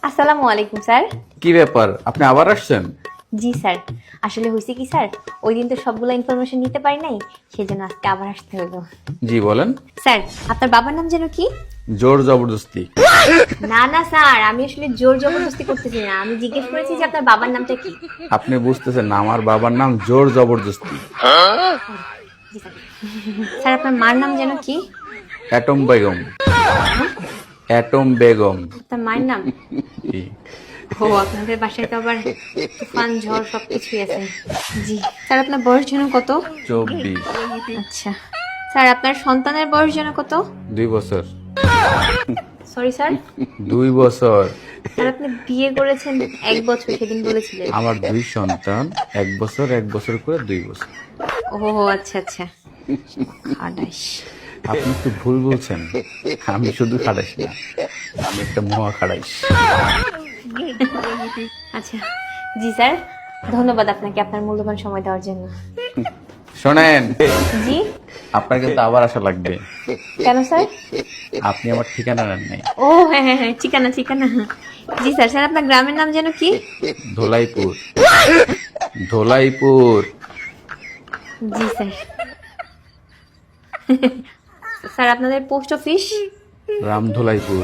আসসালামু আলাইকুম স্যার। কি ব্যাপার, আপনি আবার আসছেন? জি স্যার, আসলে হয়েছে কি স্যার, ওই দিন তো সবগুলো ইনফরমেশন নিতে পারি নাই, সেজন্য আজকে আবার আসতে হলো। জি বলেন। স্যার, আপনার বাবার নাম যেন কি? জোর জবরদস্তি। না না স্যার, আমি আসলে জোর জবরদস্তি করতেছি না, আমি জিজ্ঞেস করেছি যে আপনার বাবার নামটা কি। আপনি বুঝতেছেন না, আমার বাবার নাম জোর জবরদস্তি। জি স্যার। স্যার, আপনার মার নাম যেন কি? অ্যাটম বেগম। অ্যাটম বেগম। আপনার মায়ের নাম? জি। ও, আপনাদের বাসায় তো আবার তুফান ঝড় সবকিছুই আছে। জি স্যার, আপনার বয়স যেন কত? 24। আচ্ছা স্যার, আপনার সন্তানের বয়স যেন কত? 2 বছর। Sorry sir. 2 বছর। স্যার, আপনি বিয়ে করেছেন 1 বছর, সেদিন বলেছিলেন। আমার 2 সন্তান, 1 বছর 1 বছর করে 2 বছর। ও আচ্ছা আচ্ছা। খাটাস। আপনি একটু ভুল বলছেন, আমি শুধু খাড়াইস না, আমি একটা মহা খাড়াইস। আচ্ছা জি স্যার, ধন্যবাদ আপনাকে আপনার মূল্যবান সময় দেওয়ার জন্য। শোনেন, জি। আপনার কিন্তু আবার আসা লাগবে। কেন স্যার? আপনি আমার ঠিকানা নেন নাই। ও হ্যাঁ হ্যাঁ হ্যাঁ, ঠিকানা ঠিকানা। জি স্যার। স্যার, আপনার গ্রামের নাম যেন কি? ধোলাইপুর। ধোলাইপুর। জি স্যার। স্যার, আপনাদের পোস্ট অফিস? রামধোলাইপুর।